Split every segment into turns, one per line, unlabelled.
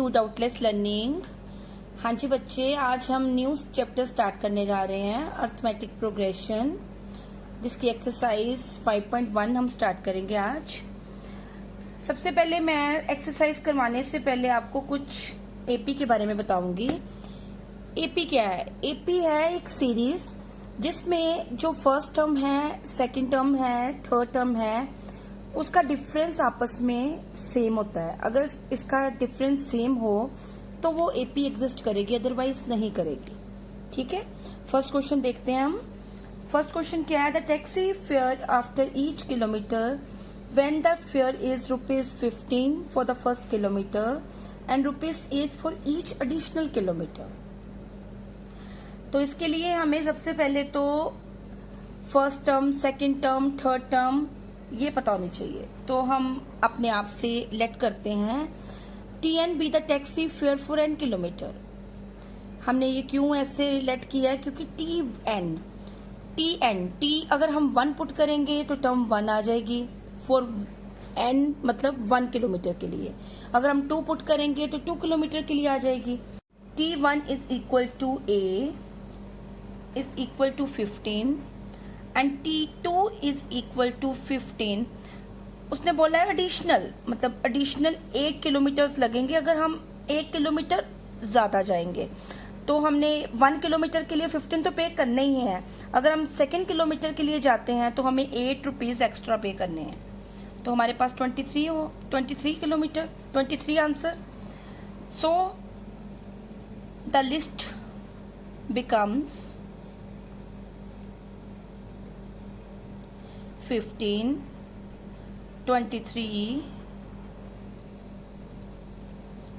To doubtless learning. हाँ जी बच्चे, आज हम न्यू चैप्टर स्टार्ट करने जा रहे हैं, अर्थमेटिक प्रोग्रेशन, जिसकी एक्सरसाइज 5.1 हम स्टार्ट करेंगे आज। सबसे पहले मैं एक्सरसाइज करवाने से पहले आपको कुछ एपी के बारे में बताऊंगी। एपी क्या है? एपी है एक सीरीज जिसमें जो फर्स्ट टर्म है, सेकंड टर्म है, थर्ड टर्म है, उसका डिफरेंस आपस में सेम होता है। अगर इसका डिफरेंस सेम हो तो वो एपी एग्जिस्ट करेगी, अदरवाइज नहीं करेगी। ठीक है, फर्स्ट क्वेश्चन देखते हैं हम। फर्स्ट क्वेश्चन क्या है? The taxi fare after each kilometre when the fair is ₹15 for the first kilometre and ₹8 for each additional kilometre. तो इसके लिए हमें सबसे पहले तो first term, second term, third term ये पता होनी चाहिए। तो हम अपने आप से लेट करते हैं TN be the taxi fare for n kilometre. हमने ये क्यों ऐसे लेट किया है? क्योंकि T अगर हम 1 पुट करेंगे तो टर्म 1 आ जाएगी फॉर n, मतलब 1 किलोमीटर के लिए। अगर हम 2 पुट करेंगे तो 2 किलोमीटर के लिए आ जाएगी। T1 is equal to A is equal to 15 and T2 is equal to 15। उसने बोला है एडिशनल, मतलब एडिशनल 8 किलोमीटर्स लगेंगे अगर हम 1 किलोमीटर ज़्यादा जाएंगे। तो हमने 1 किलोमीटर के लिए 15 तो पे करने ही है। अगर हम सेकेंड किलोमीटर के लिए जाते हैं तो हमें ₹8 एक्स्ट्रा पे करने हैं। तो हमारे पास 23 kilometre, 23 answer. So the list becomes 15, 23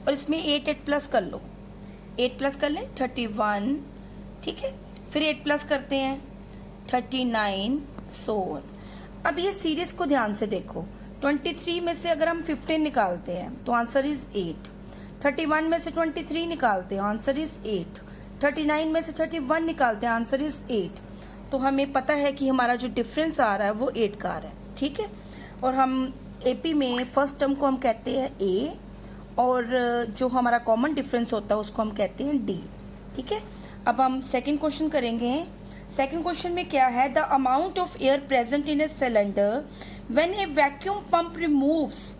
और इसमें 8 प्लस कर लो, 8 प्लस कर लें 31। ठीक है, फिर 8 प्लस करते हैं 39, सो ऑन। अब ये सीरीज को ध्यान से देखो। 23 में से अगर हम 15 निकालते हैं तो आंसर इज 8। 31 में से 23 निकालते हैं, आंसर इज 8। 39 में से 31 निकालते हैं, आंसर इज 8। तो हमें पता है कि हमारा जो डिफरेंस आ रहा है वो 8 का आ रहा है। ठीक है, और हम एपी में फर्स्ट टर्म को हम कहते हैं ए, और जो हमारा कॉमन डिफरेंस होता है उसको हम कहते हैं डी। ठीक है, अब हम सेकंड क्वेश्चन करेंगे। सेकंड क्वेश्चन में क्या है? The amount of air present in a cylinder when A vacuum pump removes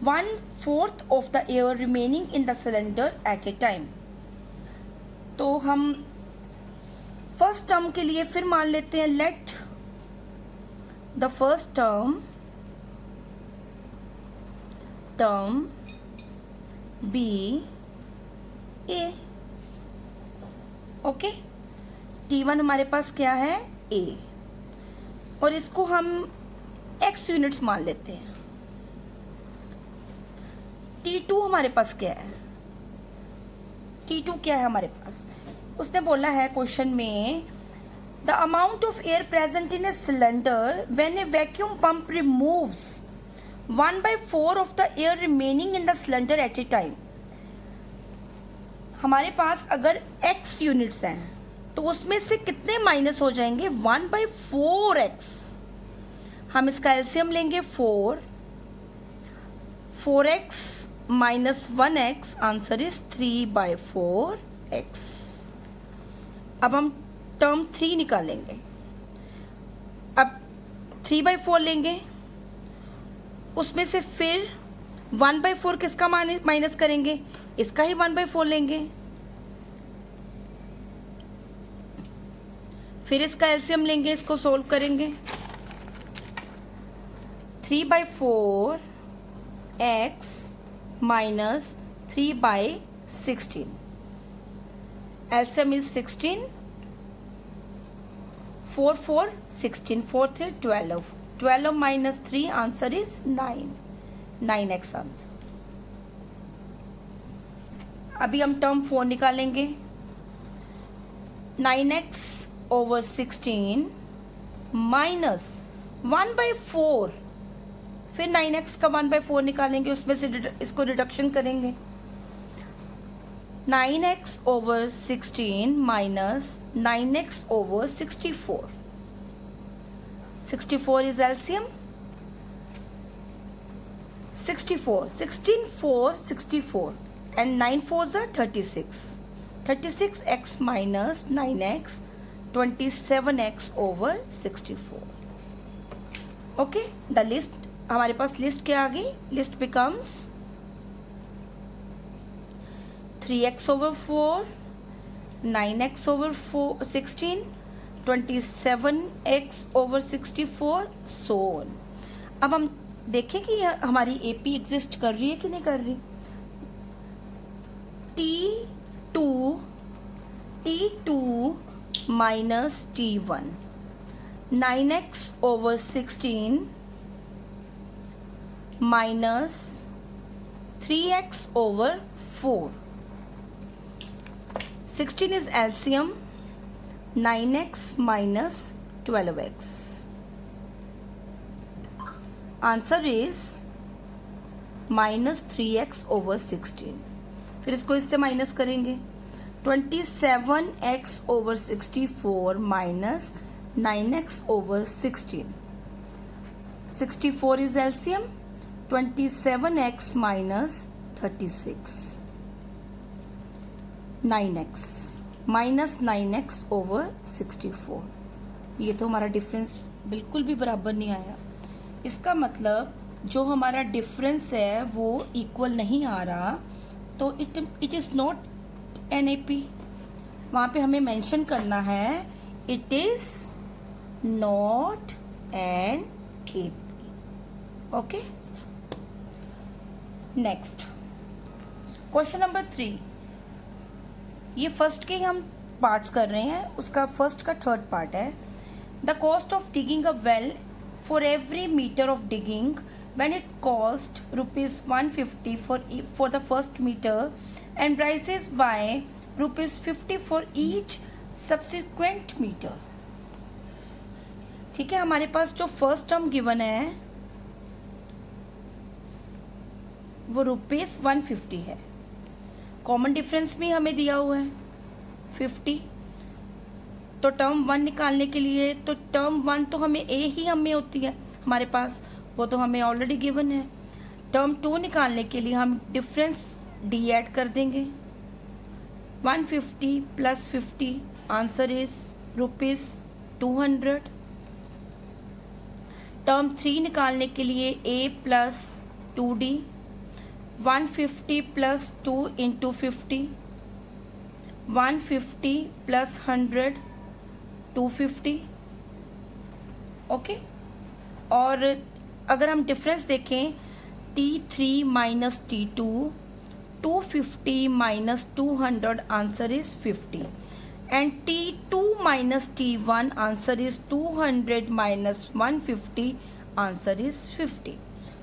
1/4 of the air remaining in the cylinder eight A time. तो हम फर्स्ट टर्म के लिए फिर मान लेते हैं let the first term be A. Okay, T1 हमारे पास क्या है? A, और इसको हम x यूनिट्स मान लेते हैं। T2 हमारे पास क्या है? T2 क्या है हमारे पास? उसने बोला है क्वेश्चन में the amount of air present in a cylinder when A vacuum pump removes 1/4 of the air remaining in the cylinder eight A time. हमारे पास अगर x यूनिट्स हैं तो उसमें से कितने माइनस हो जाएंगे? 1/4x। हम इसका एलसीएम लेंगे 4x minus 1x, answer is 3/4x। अब हम टर्म 3 निकालेंगे। अब 3/4 लेंगे, उसमें से फिर 1/4 किसका माइनस करेंगे? इसका ही 1/4 लेंगे। फिर इसका एलसीएम लेंगे, इसको सोल्व करेंगे। 3/4x minus 3/16, LCM is 16, 4 4 16, 4 3 12, 12 minus 3, answer is 9x answer. अभी हम टर्म 4 निकालेंगे। 9x ओवर 16 माइनस 1/4, फिर 9x का 1/4 निकालेंगे, उसमें से इसको डिडक्शन करेंगे। 9x over 16 minus 9x over 64, 64 is LCM, 64, 16 4 64, and 9 4 ज़ा 36, 36x minus 9x, 27x over 64. Okay, the list, हमारे पास लिस्ट क्या आ गई? List becomes 3x over 4, 9x over 16, 27x over 64, so on. अब हम देखें कि हमारी AP एग्जिस्ट कर रही है कि नहीं कर रही. T2 minus T1, 9x over 16 minus 3x over 4. 16 is LCM, 9x minus 12x. Answer is minus 3x over 16. फिर इसको इससे माइनस करेंगे. 27x over 64 minus 9x over 16. 64 is LCM, 27x minus 36. 9x minus 9x over 64. ये तो हमारा difference बिल्कुल भी बराबर नहीं आया. इसका मतलब जो हमारा डिफरेंस है वो इक्वल नहीं आ रहा, तो it is not an AP. वहाँ पे हमें मेंशन करना है it is not an AP. Okay, next question number 3. ये फर्स्ट के हम पार्ट्स कर रहे हैं, उसका फर्स्ट का थर्ड पार्ट है. The cost of digging a well for every metre of digging when it cost ₹150 for the first metre and rises by ₹50 for each subsequent metre. ठीक है, हमारे पास जो फर्स्ट टर्म गिवन है वो ₹150 है. Common difference भी हमें दिया हुआ है 50. तो टर्म 1 निकालने के लिए, तो टर्म 1 तो हमें A ही हमें होती है हमारे पास, वो तो हमें ऑलरेडी गिवन है. टर्म 2 निकालने के लिए हम डिफरेंस D ऐड कर देंगे. 150 प्लस 50, आंसर इज ₹200. टर्म 3 निकालने के लिए A plus 2D, 150 plus 2 into 50, 150 plus 100, 250. Okay, और अगर हम डिफरेंस देखें T3 minus T2, 250 minus 200, answer is 50. And T2 minus T1, answer is 200 minus 150, answer is 50.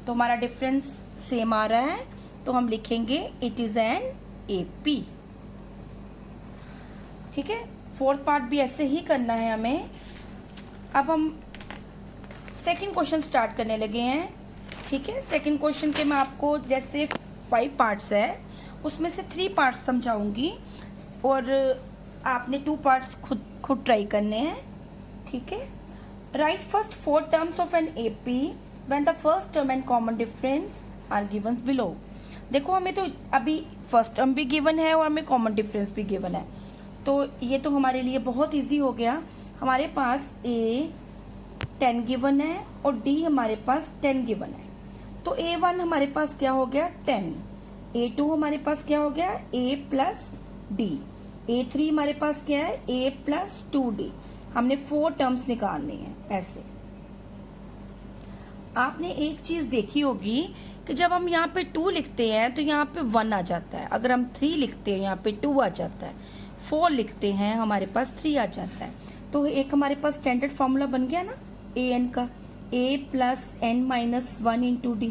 तो हमारा डिफरेंस सेम आ रहा है, तो हम लिखेंगे इट इज एन AP. ठीक है, फोर्थ पार्ट भी ऐसे ही करना है हमें. अब हम सेकंड क्वेश्चन स्टार्ट करने लगे हैं. ठीक है, सेकंड क्वेश्चन के मैं आपको जैसे 5 पार्ट्स है उसमें से 3 पार्ट्स समझाऊंगी और आपने 2 पार्ट्स खुद ट्राई करने हैं. ठीक है, write first 4 terms of an AP when the first term and common difference are given below. देखो, हमें तो अभी फर्स्ट टर्म भी गिवन है और हमें कॉमन डिफरेंस भी गिवन है, तो ये तो हमारे लिए बहुत इजी हो गया. हमारे पास A 10 गिवन है और D हमारे पास 10 गिवन है. तो A1 हमारे पास क्या हो गया 10, A2 हमारे पास क्या हो गया A प्लस D, A3 हमारे पास क्या है A प्लस 2D. हमने 4 टर्म्स निकालनी है. ऐसे आपने एक चीज़ देखी होगी कि जब हम यहाँ पे 2 लिखते हैं तो यहाँ पे 1 आ जाता है. अगर हम 3 लिखते हैं यहाँ पे 2 आ जाता है. 4 लिखते हैं हमारे पास 3 आ जाता है. तो एक हमारे पास स्टैंडर्ड फॉर्मूला बन गया ना AN का, A plus N minus 1 into D.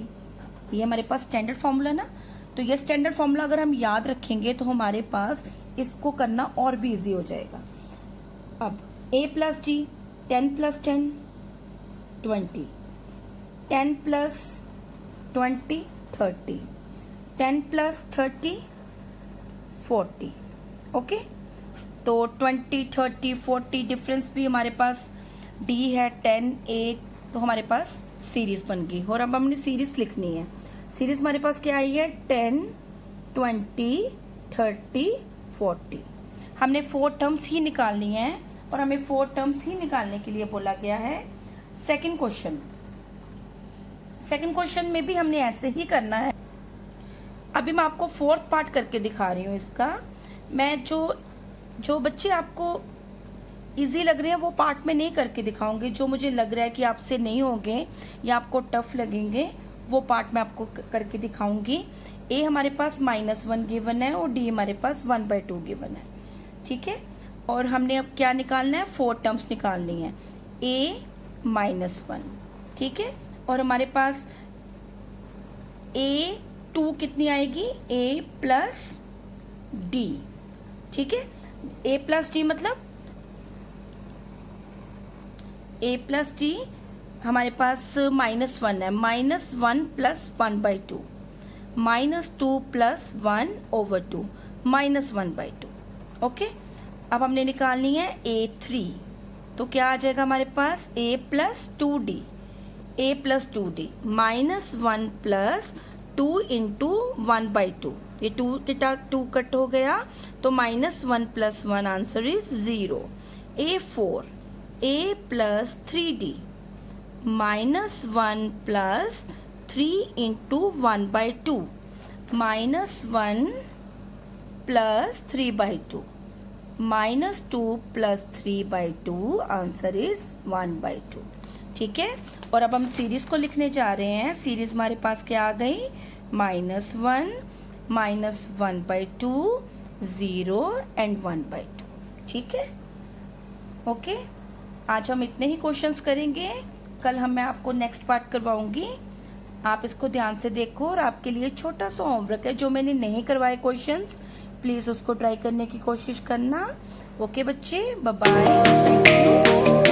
ये हमारे पास स्टैंडर्ड फॉर्मूला ना. तो ये स्टैंडर्ड फॉर्मूला अगर हम याद रखेंगे तो हमारे पास इसको करना और भी इजी हो जाएगा. अब A plus D, 10 plus 10 20, 10 plus 20 30, 10 plus 30 40. Okay, तो 20 30 40 डिफरेंस भी हमारे पास D है 10 8, तो हमारे पास सीरीज बन गई. और अब हमने सीरीज लिखनी है. सीरीज हमारे पास क्या आई है 10 20, 30, 40। हमने 4 टर्म्स ही निकालनी है और हमें 4 टर्म्स ही निकालने के लिए बोला गया है। सेकंड क्वेश्चन में भी हमने ऐसे ही करना है। अभी मैं आपको 4th पार्ट करके दिखा रही हूँ इसका। मैं जो बच्चे आपको इजी लग रहे हैं वो पार्ट में नहीं करके दिखाऊंगी। जो मुझे लग रहा है कि आपसे नहीं होंगे या आपको टफ लगेंगे वो पार्ट मैं आपको करके दिखाऊंगी। ए हमारे पास -1 गिवन है और डी हमारे पास 1/2 गिवन है, ठीक है। और हमने अब क्या निकालना है, 4 टर्म्स निकालनी है, a -1, ठीक है। और हमारे पास a2 कितनी आएगी, a प्लस डी, ठीक है। a प्लस डी मतलब a प्लस डी हमारे पास -1 है, -1 प्लस 1/2, -2 प्लस 1/2, -1/2, ओके। अब हमने निकालनी है a3, तो क्या आ जाएगा हमारे पास a plus 2d, a plus 2d, -1 plus 2 into 1/2, ये 2 कट हो गया तो -1 plus 1 answer is 0। a4 a plus 3d, -1 plus 3 into 1/2, -1 plus 3/2, -2 plus 3/2 answer is 1/2, ठीक है। और अब हम सीरीज को लिखने जा रहे हैं। सीरीज हमारे पास क्या आ गई, -1, -1/2, 0 एंड 1/2, ठीक है, ओके। आज हम इतने ही क्वेश्चंस करेंगे, कल मैं आपको नेक्स्ट पार्ट करवाऊंगी। आप इसको ध्यान से देखो और आपके लिए छोटा सा होमवर्क है, जो मैंने नहीं करवाए क्वेश्चंस प्लीज उसको ट्राई करने की कोशिश करना। ओके बच्चे, बाय बाय, थैंक यू।